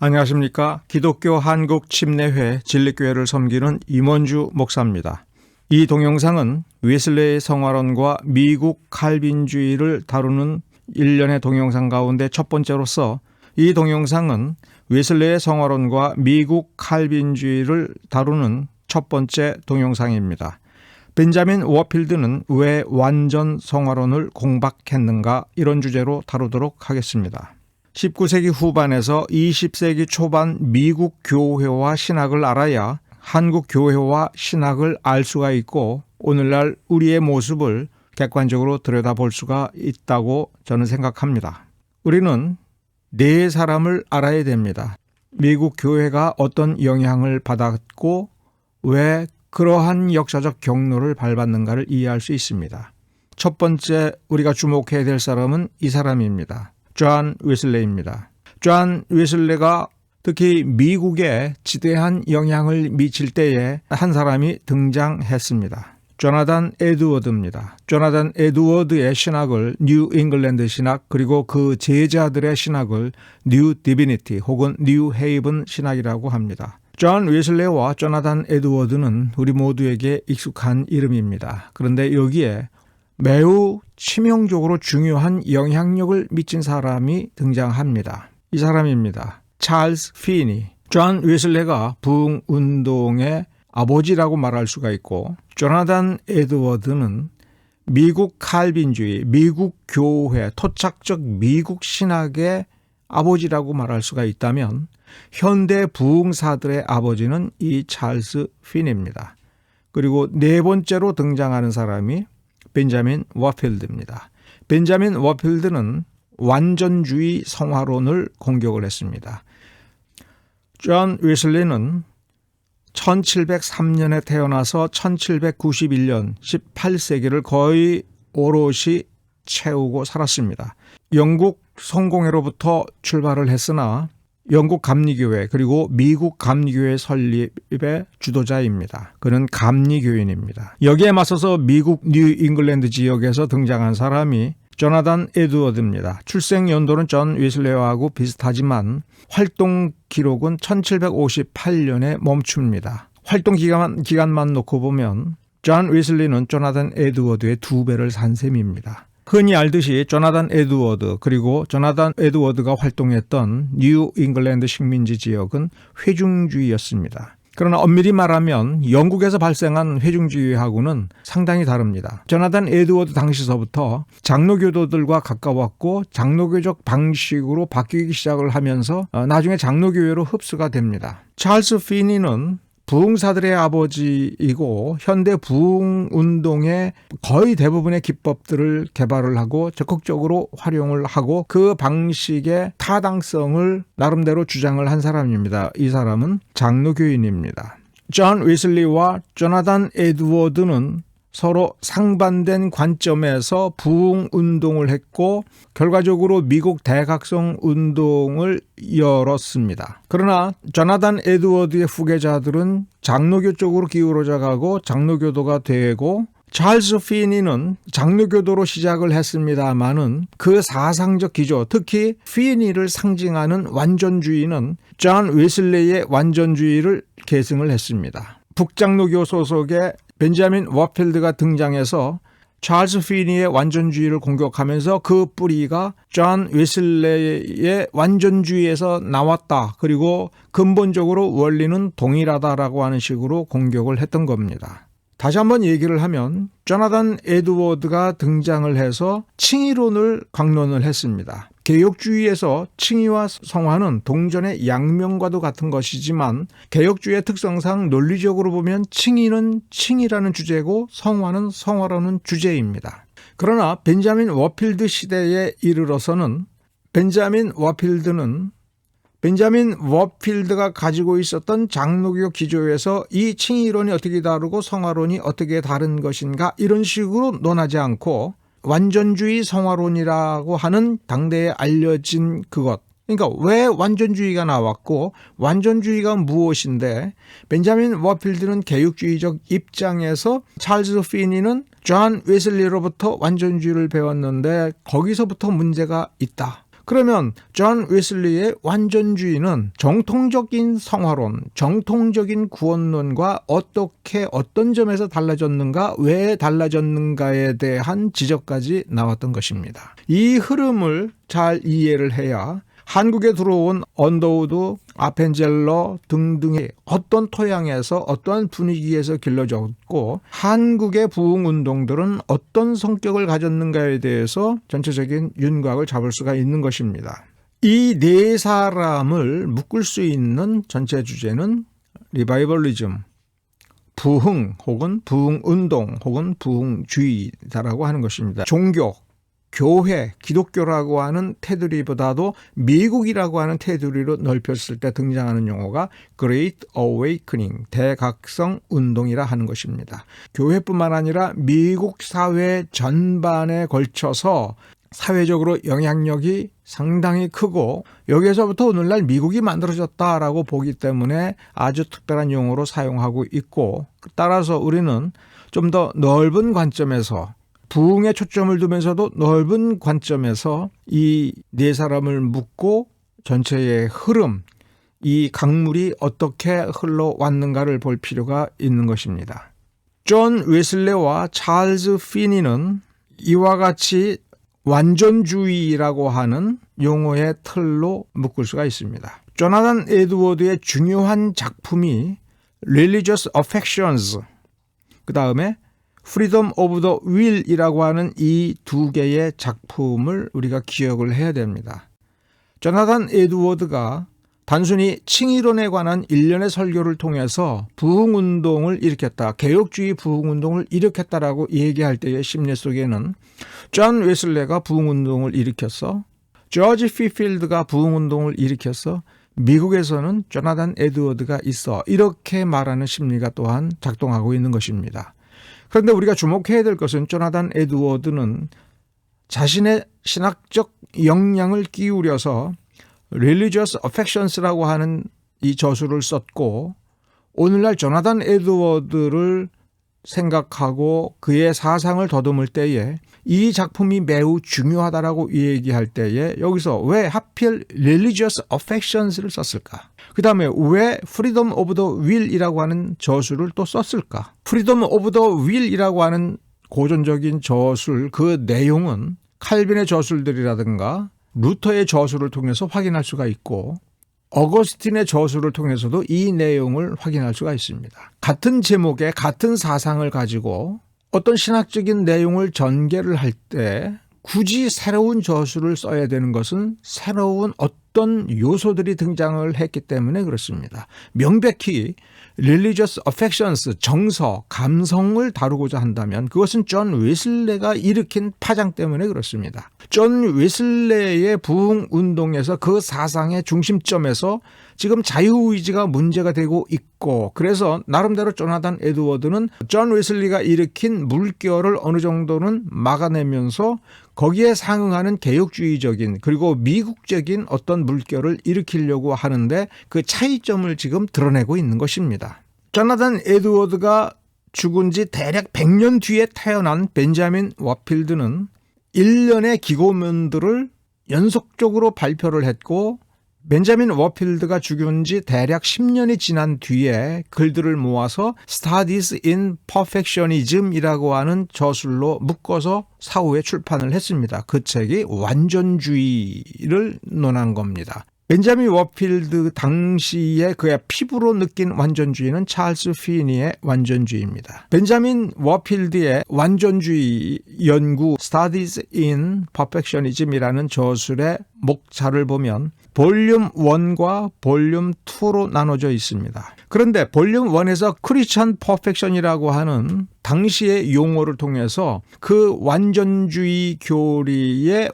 안녕하십니까. 기독교 한국침례회 진리교회를 섬기는 임원주 목사입니다. 이 동영상은 웨슬레의 성화론과 미국 칼빈주의를 다루는 일련의 동영상 가운데 첫 번째로서 이 동영상은 웨슬레의 성화론과 미국 칼빈주의를 다루는 첫 번째 동영상입니다. 벤자민 워필드는 왜 완전 성화론을 공박했는가, 이런 주제로 다루도록 하겠습니다. 19세기 후반에서 20세기 초반 미국 교회와 신학을 알아야 한국 교회와 신학을 알 수가 있고 오늘날 우리의 모습을 객관적으로 들여다볼 수가 있다고 저는 생각합니다. 우리는 네 사람을 알아야 됩니다. 미국 교회가 어떤 영향을 받았고 왜 그러한 역사적 경로를 밟았는가를 이해할 수 있습니다. 첫 번째 우리가 주목해야 될 사람은 이 사람입니다. 존 웨슬레입니다. 존 웨슬레가 특히 미국에 지대한 영향을 미칠 때에 한 사람이 등장했습니다. 조나단 에드워드입니다. 조나단 에드워드의 신학을 뉴 잉글랜드 신학, 그리고 그 제자들의 신학을 뉴 디비니티 혹은 뉴 헤이븐 신학이라고 합니다. 존 웨슬레와 조나단 에드워드는 우리 모두에게 익숙한 이름입니다. 그런데 여기에 매우 치명적으로 중요한 영향력을 미친 사람이 등장합니다. 이 사람입니다. 찰스 피니. 존 웨슬레가 부흥운동의 아버지라고 말할 수가 있고, 조나단 에드워드는 미국 칼빈주의, 미국 교회, 토착적 미국 신학의 아버지라고 말할 수가 있다면 현대 부흥사들의 아버지는 이 찰스 피니입니다. 그리고 네 번째로 등장하는 사람이 벤자민 워필드입니다. 벤자민 워필드는 완전주의 성화론을 공격을 했습니다. 존 웨슬리는 1703년에 태어나서 1791년 18세기를 거의 오롯이 채우고 살았습니다. 영국 성공회로부터 출발을 했으나 영국 감리교회 그리고 미국 감리교회 설립의 주도자입니다. 그는 감리교인입니다. 여기에 맞서서 미국 뉴 잉글랜드 지역에서 등장한 사람이 조나단 에드워드입니다. 출생 연도는 존 웨슬레하고 비슷하지만 활동 기록은 1758년에 멈춥니다. 활동 기간만 놓고 보면 존 웨슬리는 조나단 에드워드의 2배를 산 셈입니다. 흔히 알듯이 조나단 에드워드 그리고 조나단 에드워드가 활동했던 뉴 잉글랜드 식민지 지역은 회중주의였습니다. 그러나 엄밀히 말하면 영국에서 발생한 회중주의하고는 상당히 다릅니다. 조나단 에드워드 당시서부터 장로교도들과 가까웠고 장로교적 방식으로 바뀌기 시작을 하면서 나중에 장로교회로 흡수가 됩니다. 찰스 피니는 부흥사들의 아버지이고 현대 부흥운동의 거의 대부분의 기법들을 개발을 하고 적극적으로 활용을 하고 그 방식의 타당성을 나름대로 주장을 한 사람입니다. 이 사람은 장로교인입니다. 존 웨슬리와 조나단 에드워드는 서로 상반된 관점에서 부흥운동을 했고 결과적으로 미국 대각성 운동을 열었습니다. 그러나 조나단 에드워드의 후계자들은 장로교 쪽으로 기울어져 가고 장로교도가 되고, 찰스 피니는 장로교도로 시작을 했습니다마는 그 사상적 기조, 특히 피니를 상징하는 완전주의는 존 웨슬레의 완전주의를 계승을 했습니다. 북장로교 소속의 벤자민 워필드가 등장해서 찰스 피니의 완전주의를 공격하면서 그 뿌리가 존 웨슬레의 완전주의에서 나왔다. 그리고 근본적으로 원리는 동일하다라고 하는 식으로 공격을 했던 겁니다. 다시 한번 얘기를 하면 조나단 에드워드가 등장을 해서 칭의론을 강론을 했습니다. 개혁주의에서 칭의와 성화는 동전의 양면과도 같은 것이지만 개혁주의의 특성상 논리적으로 보면 칭의는 칭의라는 주제고 성화는 성화라는 주제입니다. 그러나 벤자민 워필드 시대에 이르러서는 벤자민 워필드가 가지고 있었던 장로교 기조에서 이 칭의론이 어떻게 다르고 성화론이 어떻게 다른 것인가, 이런 식으로 논하지 않고 완전주의 성화론이라고 하는 당대에 알려진 그것, 그러니까 왜 완전주의가 나왔고 완전주의가 무엇인데, 벤자민 워필드는 개혁주의적 입장에서 찰스 피니는 존 웨슬리로부터 완전주의를 배웠는데 거기서부터 문제가 있다. 그러면 존 웨슬리의 완전주의는 정통적인 성화론, 정통적인 구원론과 어떻게 어떤 점에서 달라졌는가, 왜 달라졌는가에 대한 지적까지 나왔던 것입니다. 이 흐름을 잘 이해를 해야 한국에 들어온 언더우드, 아펜젤러 등등의 어떤 토양에서 어떠한 분위기에서 길러졌고 한국의 부흥운동들은 어떤 성격을 가졌는가에 대해서 전체적인 윤곽을 잡을 수가 있는 것입니다. 이 네 사람을 묶을 수 있는 전체 주제는 리바이벌리즘, 부흥 혹은 부흥운동 혹은 부흥주의다라고 하는 것입니다. 종교, 교회, 기독교라고 하는 테두리보다도 미국이라고 하는 테두리로 넓혔을 때 등장하는 용어가 Great Awakening, 대각성 운동이라 하는 것입니다. 교회뿐만 아니라 미국 사회 전반에 걸쳐서 사회적으로 영향력이 상당히 크고 여기에서부터 오늘날 미국이 만들어졌다라고 보기 때문에 아주 특별한 용어로 사용하고 있고, 따라서 우리는 좀 더 넓은 관점에서 부흥에 초점을 두면서도 넓은 관점에서 이 네 사람을 묻고 전체의 흐름, 이 강물이 어떻게 흘러왔는가를 볼 필요가 있는 것입니다. 존 웨슬레와 찰스 피니는 이와 같이 완전주의라고 하는 용어의 틀로 묶을 수가 있습니다. 조나단 에드워드의 중요한 작품이 Religious Affections, 그 다음에 Freedom of the Will이라고 하는 이 두 개의 작품을 우리가 기억을 해야 됩니다. 조나단 에드워드가 단순히 칭의론에 관한 일련의 설교를 통해서 부흥운동을 일으켰다, 개혁주의 부흥운동을 일으켰다라고 얘기할 때의 심리 속에는 존 웨슬레가 부흥운동을 일으켰어, 조지 피필드가 부흥운동을 일으켰어, 미국에서는 조나단 에드워드가 있어, 이렇게 말하는 심리가 또한 작동하고 있는 것입니다. 그런데 우리가 주목해야 될 것은 조나단 에드워드는 자신의 신학적 역량을 기울여서 Religious Affections라고 하는 이 저술을 썼고, 오늘날 조나단 에드워드를 생각하고 그의 사상을 더듬을 때에 이 작품이 매우 중요하다라고 얘기할 때에 여기서 왜 하필 Religious Affections를 썼을까? 그 다음에 왜 Freedom of the Will이라고 하는 저술을 또 썼을까? Freedom of the Will이라고 하는 고전적인 저술, 그 내용은 칼빈의 저술들이라든가 루터의 저술을 통해서 확인할 수가 있고 어거스틴의 저술을 통해서도 이 내용을 확인할 수가 있습니다. 같은 제목의 같은 사상을 가지고 어떤 신학적인 내용을 전개를 할 때 굳이 새로운 저술을 써야 되는 것은 새로운 어떤 요소들이 등장을 했기 때문에 그렇습니다. 명백히 Religious Affections, 정서, 감성을 다루고자 한다면 그것은 존 웨슬레가 일으킨 파장 때문에 그렇습니다. 존 웨슬레의 부흥운동에서 그 사상의 중심점에서 지금 자유의지가 문제가 되고 있고, 그래서 나름대로 조나단 에드워드는 존 웨슬리가 일으킨 물결을 어느 정도는 막아내면서 거기에 상응하는 개혁주의적인 그리고 미국적인 어떤 물결을 일으키려고 하는데 그 차이점을 지금 드러내고 있는 것입니다. 조나단 에드워드가 죽은 지 대략 100년 뒤에 태어난 벤자민 워필드는 일련의 기고문들을 연속적으로 발표를 했고, 벤자민 워필드가 죽은 지 대략 10년이 지난 뒤에 글들을 모아서 Studies in Perfectionism이라고 하는 저술로 묶어서 사후에 출판을 했습니다. 그 책이 완전주의를 논한 겁니다. 벤자민 워필드 당시에 그의 피부로 느낀 완전주의는 찰스 피니의 완전주의입니다. 벤자민 워필드의 완전주의 연구 Studies in Perfectionism이라는 저술의 목차를 보면 볼륨 1과 볼륨 2로 나눠져 있습니다. 그런데 볼륨 1에서 크리스천 퍼펙션이라고 하는 당시의 용어를 통해서 그 완전주의 교리의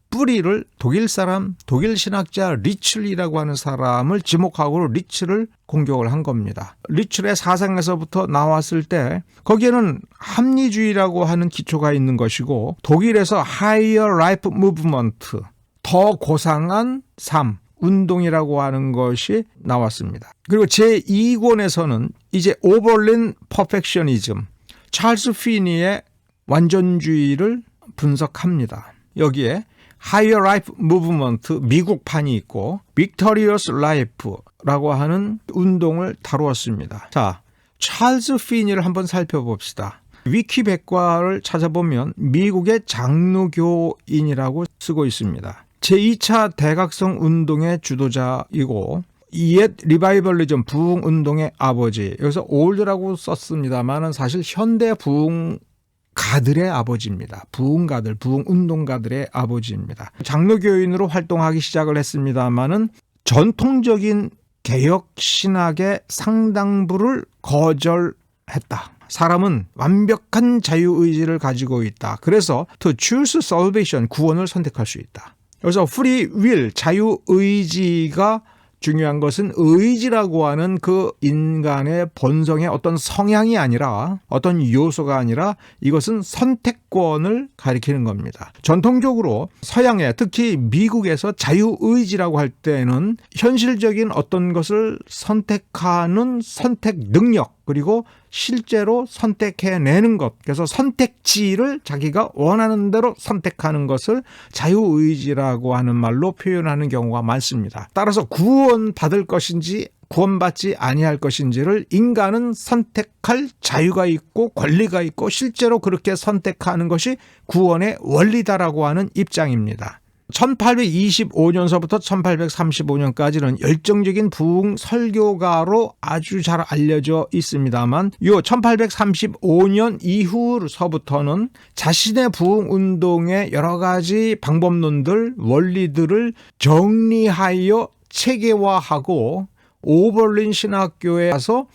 뿌리를 독일 사람, 독일 신학자 리첼이라고 하는 사람을 지목하고 리첼을 공격을 한 겁니다. 리첼의 사상에서부터 나왔을 때 거기에는 합리주의라고 하는 기초가 있는 것이고, 독일에서 Higher Life Movement, 더 고상한 삶, 운동이라고 하는 것이 나왔습니다. 그리고 제2권에서는 이제 오버린 퍼펙셔니즘, 찰스 피니의 완전주의를 분석합니다. 여기에 Higher Life Movement 미국판이 있고 Victorious Life라고 하는 운동을 다루었습니다. 자, 찰스 피니를 한번 살펴봅시다. 위키백과를 찾아보면 미국의 장로교인이라고 쓰고 있습니다. 제2차 대각성 운동의 주도자이고 옛 리바이벌리즘 부흥운동의 아버지, 여기서 올드라고 썼습니다만 사실 현대 부흥가들의 아버지입니다. 부흥가들, 부흥운동가들의 아버지입니다. 장로교인으로 활동하기 시작을 했습니다마는 전통적인 개혁신학의 상당부를 거절했다. 사람은 완벽한 자유의지를 가지고 있다. 그래서 to choose salvation, 구원을 선택할 수 있다. 그래서 free will, 자유의지가 중요한 것은 의지라고 하는 그 인간의 본성의 어떤 성향이 아니라 어떤 요소가 아니라 이것은 선택권을 가리키는 겁니다. 전통적으로 서양에 특히 미국에서 자유의지라고 할 때는 현실적인 어떤 것을 선택하는 선택 능력 그리고 실제로 선택해내는 것, 그래서 선택지를 자기가 원하는 대로 선택하는 것을 자유의지라고 하는 말로 표현하는 경우가 많습니다. 따라서 구원받을 것인지 구원받지 아니할 것인지를 인간은 선택할 자유가 있고 권리가 있고 실제로 그렇게 선택하는 것이 구원의 원리다라고 하는 입장입니다. 1825년서부터 1835년까지는 열정적인 부흥 설교가로 아주 잘 알려져 있습니다만 요 1835년 이후서부터는 자신의 부흥 운동의 여러 가지 방법론들, 원리들을 정리하여 체계화하고 오버린 신학교에 가서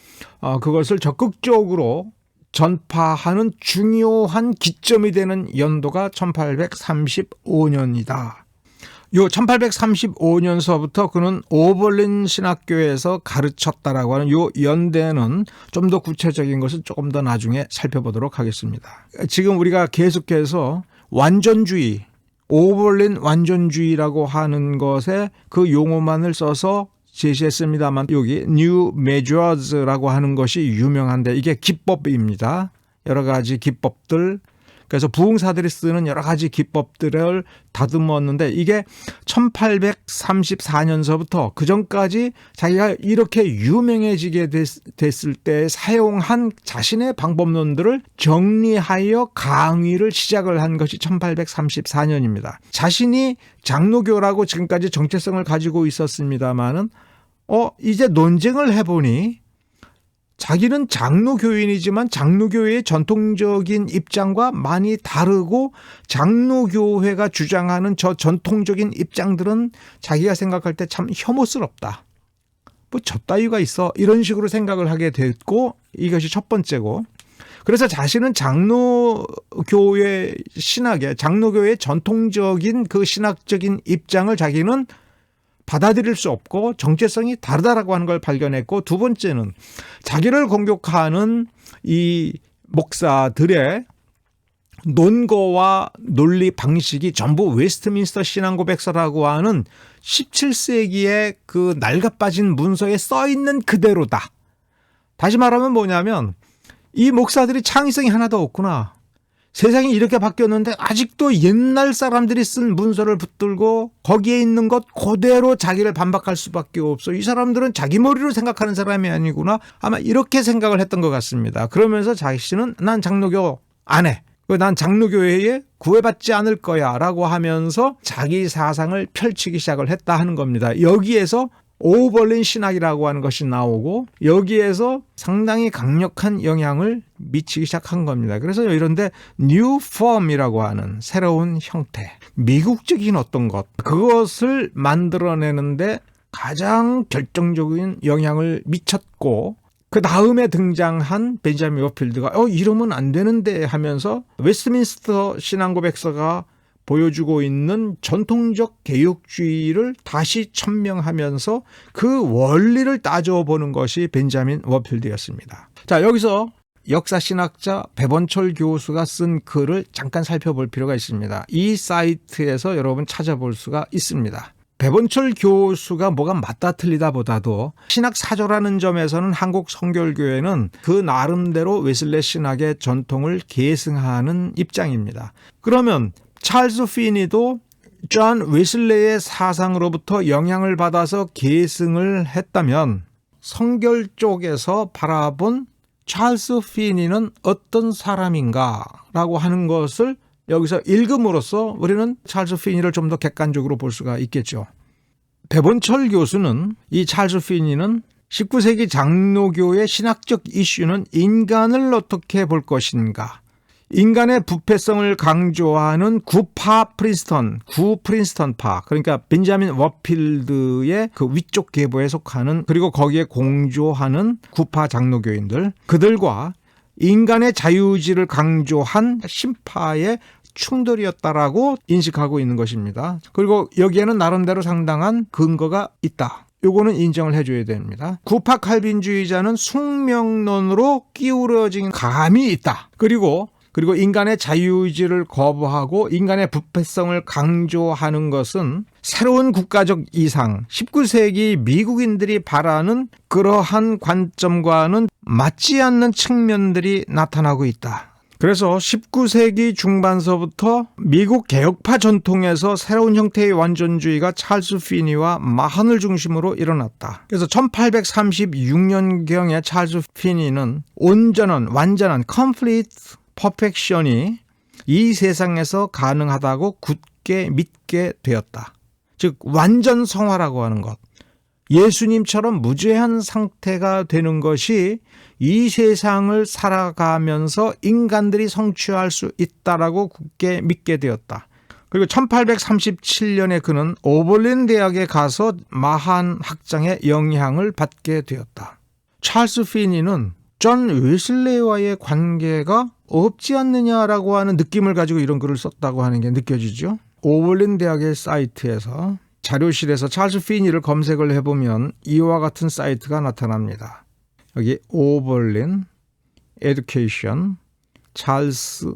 그것을 적극적으로 전파하는 중요한 기점이 되는 연도가 1835년이다. 요 1835년서부터 그는 오버린 신학교에서 가르쳤다라고 하는 요 연대는 좀 더 구체적인 것은 조금 더 나중에 살펴보도록 하겠습니다. 지금 우리가 계속해서 완전주의, 오버린 완전주의라고 하는 것에 그 용어만을 써서 제시했습니다만 여기 New Measures라고 하는 것이 유명한데 이게 기법입니다. 여러 가지 기법들. 그래서 부흥사들이 쓰는 여러 가지 기법들을 다듬었는데 이게 1834년서부터 그 전까지 자기가 이렇게 유명해지게 됐을 때 사용한 자신의 방법론들을 정리하여 강의를 시작을 한 것이 1834년입니다. 자신이 장로교라고 지금까지 정체성을 가지고 있었습니다마는 이제 논쟁을 해보니 자기는 장로교인이지만 장로교회의 전통적인 입장과 많이 다르고 장로교회가 주장하는 저 전통적인 입장들은 자기가 생각할 때 참 혐오스럽다. 뭐 저따위가 있어. 이런 식으로 생각을 하게 됐고 이것이 첫 번째고 그래서 자신은 장로교회 신학의 장로교회의 전통적인 그 신학적인 입장을 자기는 받아들일 수 없고 정체성이 다르다라고 하는 걸 발견했고 두 번째는 자기를 공격하는 이 목사들의 논거와 논리 방식이 전부 웨스트민스터 신앙고백서라고 하는 17세기의 그 낡아빠진 문서에 써 있는 그대로다. 다시 말하면 뭐냐면 이 목사들이 창의성이 하나도 없구나. 세상이 이렇게 바뀌었는데 아직도 옛날 사람들이 쓴 문서를 붙들고 거기에 있는 것 그대로 자기를 반박할 수밖에 없어. 이 사람들은 자기 머리로 생각하는 사람이 아니구나. 아마 이렇게 생각을 했던 것 같습니다. 그러면서 자신은 난 장로교 안 해. 난 장로교회에 구애받지 않을 거야 라고 하면서 자기 사상을 펼치기 시작을 했다 하는 겁니다. 여기에서 오버린 신학이라고 하는 것이 나오고 여기에서 상당히 강력한 영향을 미치기 시작한 겁니다. 그래서 이런데 뉴 폼이라고 하는 새로운 형태, 미국적인 어떤 것 그것을 만들어내는데 가장 결정적인 영향을 미쳤고 그 다음에 등장한 벤자민 워필드가 이러면 안 되는데 하면서 웨스트민스터 신앙고백서가 보여주고 있는 전통적 개혁주의를 다시 천명하면서 그 원리를 따져보는 것이 벤자민 워필드였습니다. 자, 여기서 역사신학자 배번철 교수가 쓴 글을 잠깐 살펴볼 필요가 있습니다. 이 사이트에서 여러분 찾아볼 수가 있습니다. 배번철 교수가 뭐가 맞다 틀리다 보다도 신학사조라는 점에서는 한국 성결교회는 그 나름대로 웨슬레 신학의 전통을 계승하는 입장입니다. 그러면 찰스 피니도 존 웨슬레의 사상으로부터 영향을 받아서 계승을 했다면 성결 쪽에서 바라본 찰스 피니는 어떤 사람인가라고 하는 것을 여기서 읽음으로써 우리는 찰스 피니를 좀 더 객관적으로 볼 수가 있겠죠. 배본철 교수는 이 찰스 피니는 19세기 장로교의 신학적 이슈는 인간을 어떻게 볼 것인가, 인간의 부패성을 강조하는 구 프린스턴파, 그러니까 벤자민 워필드의 그 위쪽 계보에 속하는, 그리고 거기에 공조하는 구파 장로교인들, 그들과 인간의 자유의지를 강조한 신파의 충돌이었다라고 인식하고 있는 것입니다. 그리고 여기에는 나름대로 상당한 근거가 있다. 요거는 인정을 해줘야 됩니다. 구파 칼빈주의자는 숙명론으로 기울어진 감이 있다. 그리고 인간의 자유의지를 거부하고 인간의 부패성을 강조하는 것은 새로운 국가적 이상, 19세기 미국인들이 바라는 그러한 관점과는 맞지 않는 측면들이 나타나고 있다. 그래서 19세기 중반서부터 미국 개혁파 전통에서 새로운 형태의 완전주의가 찰스 피니와 마한을 중심으로 일어났다. 그래서 1836년경에 찰스 피니는 완전한 complete 퍼펙션이 이 세상에서 가능하다고 굳게 믿게 되었다. 즉 완전 성화라고 하는 것, 예수님처럼 무죄한 상태가 되는 것이 이 세상을 살아가면서 인간들이 성취할 수 있다라고 굳게 믿게 되었다. 그리고 1837년에 그는 오버린 대학에 가서 마한 학장의 영향을 받게 되었다. 찰스 피니는 존 웨슬레이와의 관계가 없지 않느냐라고 하는 느낌을 가지고 이런 글을 썼다고 하는 게 느껴지죠. 오버린 대학의 사이트에서 자료실에서 찰스 피니를 검색을 해보면 이와 같은 사이트가 나타납니다. 여기 오버린 에듀케이션 찰스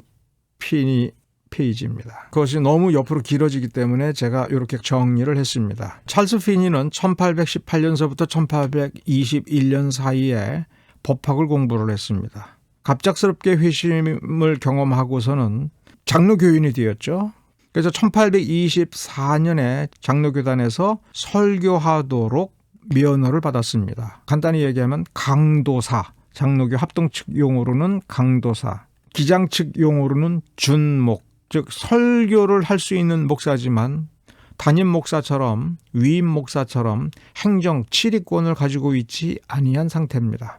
피니 페이지입니다. 그것이 너무 옆으로 길어지기 때문에 제가 이렇게 정리를 했습니다. 찰스 피니는 1818년서부터 1821년 사이에 법학을 공부를 했습니다. 갑작스럽게 회심을 경험하고서는 장로교인이 되었죠. 그래서 1824년에 장로교단에서 설교하도록 면허를 받았습니다. 간단히 얘기하면 강도사, 장로교 합동 측 용어로는 강도사, 기장 측 용어로는 준목, 즉 설교를 할 수 있는 목사지만 담임 목사처럼 위임 목사처럼 행정 치리권을 가지고 있지 아니한 상태입니다.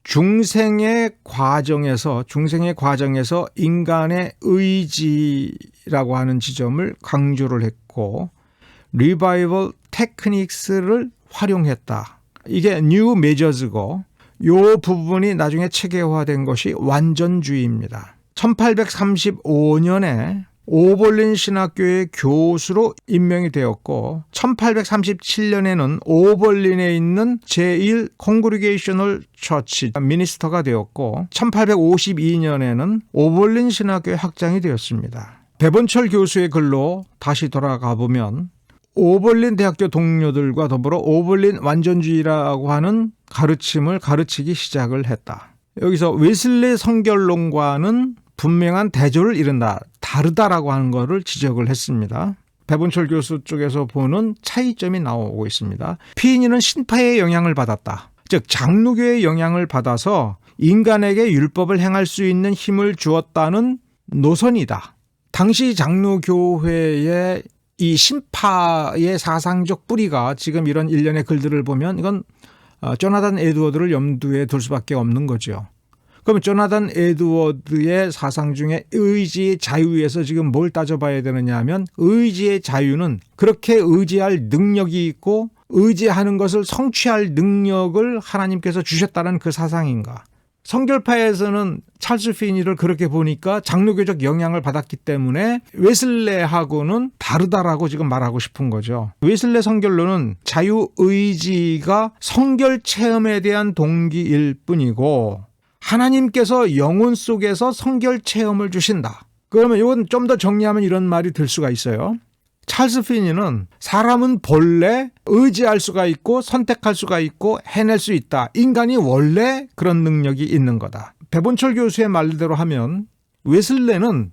중생의 과정에서 인간의 의지라고 하는 지점을 강조를 했고 리바이벌 테크닉스를 활용했다. 이게 뉴 메저즈고 이 부분이 나중에 체계화된 것이 완전주의입니다. 1835년에 오벌린 신학교의 교수로 임명이 되었고 1837년에는 오벌린에 있는 제1 콩그리게이셔널 처치 미니스터가 되었고 1852년에는 오벌린 신학교의 학장이 되었습니다. 배본철 교수의 글로 다시 돌아가 보면 오벌린 대학교 동료들과 더불어 오벌린 완전주의라고 하는 가르침을 가르치기 시작을 했다. 여기서 웨슬리 성결론과는 분명한 대조를 이룬다, 다르다라고 하는 것을 지적을 했습니다. 배본철 교수 쪽에서 보는 차이점이 나오고 있습니다. 피니는 신파의 영향을 받았다. 즉 장로교의 영향을 받아서 인간에게 율법을 행할 수 있는 힘을 주었다는 노선이다. 당시 장로교회의 이 신파의 사상적 뿌리가 지금 이런 일련의 글들을 보면 이건 조나단 에드워드를 염두에 둘 수밖에 없는 거죠. 그럼 조나단 에드워드의 사상 중에 의지의 자유에서 지금 뭘 따져봐야 되느냐 하면 의지의 자유는 그렇게 의지할 능력이 있고 의지하는 것을 성취할 능력을 하나님께서 주셨다는 그 사상인가. 성결파에서는 찰스 피니를 그렇게 보니까 장로교적 영향을 받았기 때문에 웨슬레하고는 다르다라고 지금 말하고 싶은 거죠. 웨슬레 성결론은 자유의지가 성결 체험에 대한 동기일 뿐이고 하나님께서 영혼 속에서 성결 체험을 주신다. 그러면 이건 좀 더 정리하면 이런 말이 될 수가 있어요. 찰스 피니는 사람은 본래 의지할 수가 있고 선택할 수가 있고 해낼 수 있다. 인간이 원래 그런 능력이 있는 거다. 배본철 교수의 말대로 하면 웨슬레는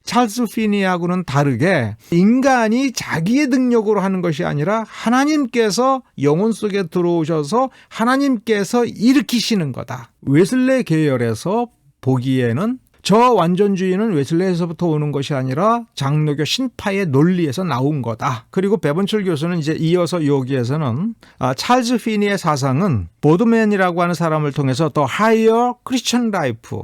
찰스 피니하고는 다르게 인간이 자기의 능력으로 하는 것이 아니라 하나님께서 영혼 속에 들어오셔서 하나님께서 일으키시는 거다. 웨슬레 계열에서 보기에는 저 완전주의는 웨슬레에서부터 오는 것이 아니라 장로교 신파의 논리에서 나온 거다. 그리고 배본철 교수는 이제 이어서 여기에서는 찰스 피니의 사상은 보드맨이라고 하는 사람을 통해서 더 하이어 크리스천 라이프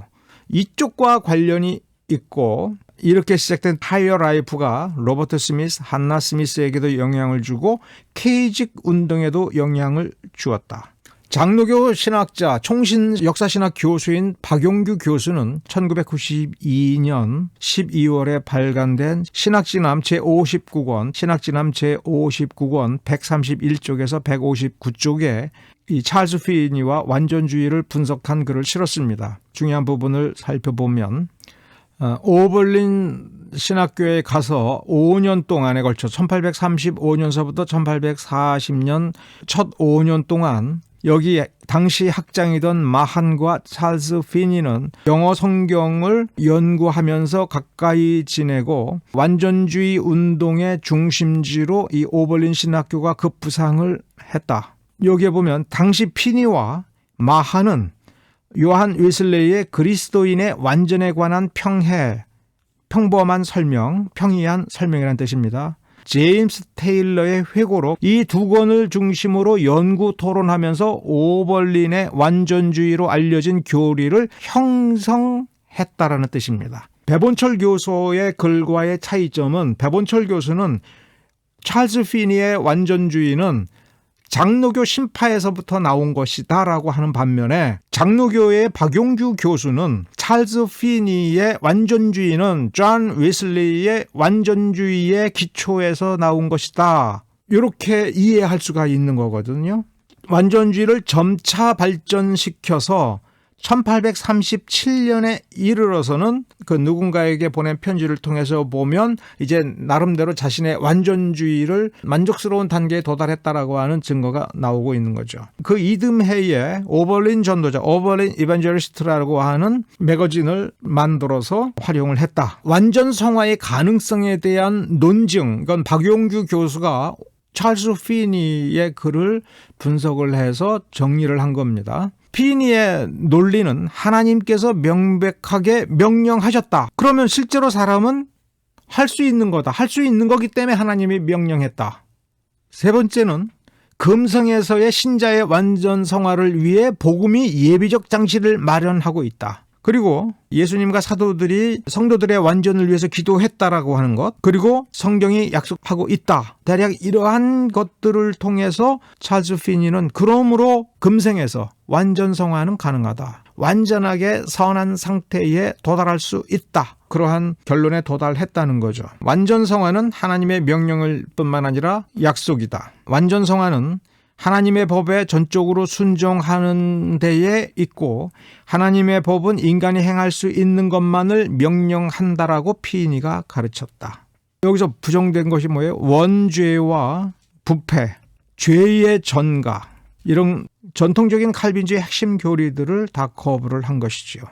이쪽과 관련이 있고, 이렇게 시작된 하이어 라이프가 로버트 스미스, 한나 스미스에게도 영향을 주고 케이직 운동에도 영향을 주었다. 장로교 신학자, 총신 역사신학 교수인 박용규 교수는 1992년 12월에 발간된 신학진암 제59권, 신학진암 제59권 131쪽에서 159쪽에 이 찰스 피니와 완전주의를 분석한 글을 실었습니다. 중요한 부분을 살펴보면 오벌린 신학교에 가서 5년 동안에 걸쳐 1835년서부터 1840년 첫 5년 동안 여기 당시 학장이던 마한과 찰스 피니는 영어 성경을 연구하면서 가까이 지내고 완전주의 운동의 중심지로 이 오벌린 신학교가 급부상을 했다. 여기에 보면 당시 피니와 마한은 요한 웨슬레이의 그리스도인의 완전에 관한 평범한 설명, 평이한 설명이라는 뜻입니다. 제임스 테일러의 회고록 이 두 권을 중심으로 연구 토론하면서 오벌린의 완전주의로 알려진 교리를 형성했다라는 뜻입니다. 배본철 교수의 글과의 차이점은 배본철 교수는 찰스 피니의 완전주의는 장로교 신파에서부터 나온 것이다 라고 하는 반면에 장로교의 박용규 교수는 찰스 피니의 완전주의는 존 웨슬리의 완전주의의 기초에서 나온 것이다, 이렇게 이해할 수가 있는 거거든요. 완전주의를 점차 발전시켜서 1837년에 이르러서는 그 누군가에게 보낸 편지를 통해서 보면 이제 나름대로 자신의 완전주의를 만족스러운 단계에 도달했다라고 하는 증거가 나오고 있는 거죠. 그 이듬해에 오벌린 전도자, 오벌린 이반젤리스트라고 하는 매거진을 만들어서 활용을 했다. 완전 성화의 가능성에 대한 논증, 이건 박용규 교수가 찰스 피니의 글을 분석을 해서 정리를 한 겁니다. 피니의 논리는 하나님께서 명백하게 명령하셨다. 그러면 실제로 사람은 할 수 있는 거다. 할 수 있는 거기 때문에 하나님이 명령했다. 세 번째는 금성에서의 신자의 완전 성화를 위해 복음이 예비적 장치를 마련하고 있다. 그리고 예수님과 사도들이 성도들의 완전을 위해서 기도했다라고 하는 것, 그리고 성경이 약속하고 있다. 대략 이러한 것들을 통해서 찰스 피니는 그러므로 금생에서 완전 성화는 가능하다. 완전하게 선한 상태에 도달할 수 있다. 그러한 결론에 도달했다는 거죠. 완전 성화는 하나님의 명령을 뿐만 아니라 약속이다. 완전 성화는 하나님의 법에 전적으로 순종하는 데에 있고 하나님의 법은 인간이 행할 수 있는 것만을 명령한다라고 피니가 가르쳤다. 여기서 부정된 것이 뭐예요? 원죄와 부패, 죄의 전가, 이런 전통적인 칼빈주의 핵심 교리들을 다 거부를 한 것이죠.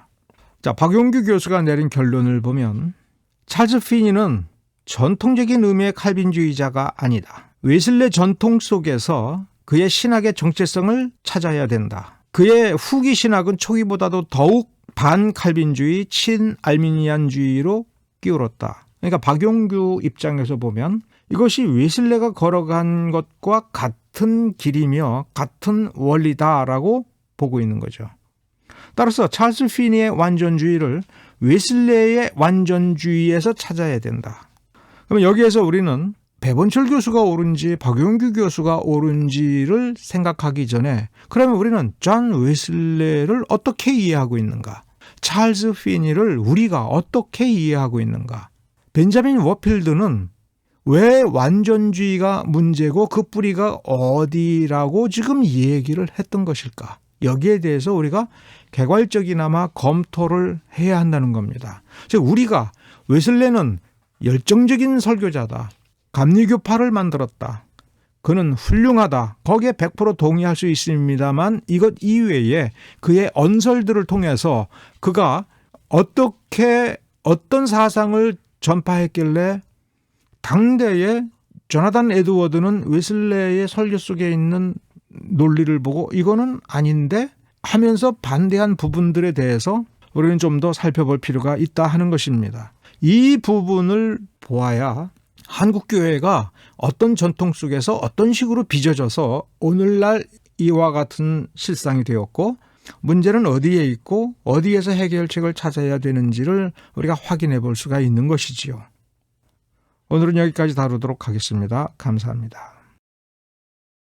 자, 박용규 교수가 내린 결론을 보면 찰스 피니는 전통적인 의미의 칼빈주의자가 아니다. 웨슬레 전통 속에서 그의 신학의 정체성을 찾아야 된다. 그의 후기 신학은 초기보다도 더욱 반칼빈주의, 친알미니안주의로 기울었다. 그러니까 박용규 입장에서 보면 이것이 웨슬레가 걸어간 것과 같은 길이며 같은 원리다라고 보고 있는 거죠. 따라서 찰스 피니의 완전주의를 웨슬레의 완전주의에서 찾아야 된다. 그럼 여기에서 우리는 배본철 교수가 옳은지 박용규 교수가 옳은지를 생각하기 전에 그러면 우리는 존 웨슬레를 어떻게 이해하고 있는가? 찰스 피니를 우리가 어떻게 이해하고 있는가? 벤자민 워필드는 왜 완전주의가 문제고 그 뿌리가 어디라고 지금 얘기를 했던 것일까? 여기에 대해서 우리가 개괄적이나마 검토를 해야 한다는 겁니다. 즉 우리가 웨슬레는 열정적인 설교자다. 감리교파를 만들었다. 그는 훌륭하다. 거기에 100% 동의할 수 있습니다만 이것 이외에 그의 언설들을 통해서 그가 어떻게 어떤 사상을 전파했길래 당대에 조나단 에드워드는 웨슬레의 설교 속에 있는 논리를 보고 이거는 아닌데 하면서 반대한 부분들에 대해서 우리는 좀 더 살펴볼 필요가 있다 하는 것입니다. 이 부분을 보아야 한국교회가 어떤 전통 속에서 어떤 식으로 빚어져서 오늘날 이와 같은 실상이 되었고 문제는 어디에 있고 어디에서 해결책을 찾아야 되는지를 우리가 확인해 볼 수가 있는 것이지요. 오늘은 여기까지 다루도록 하겠습니다. 감사합니다.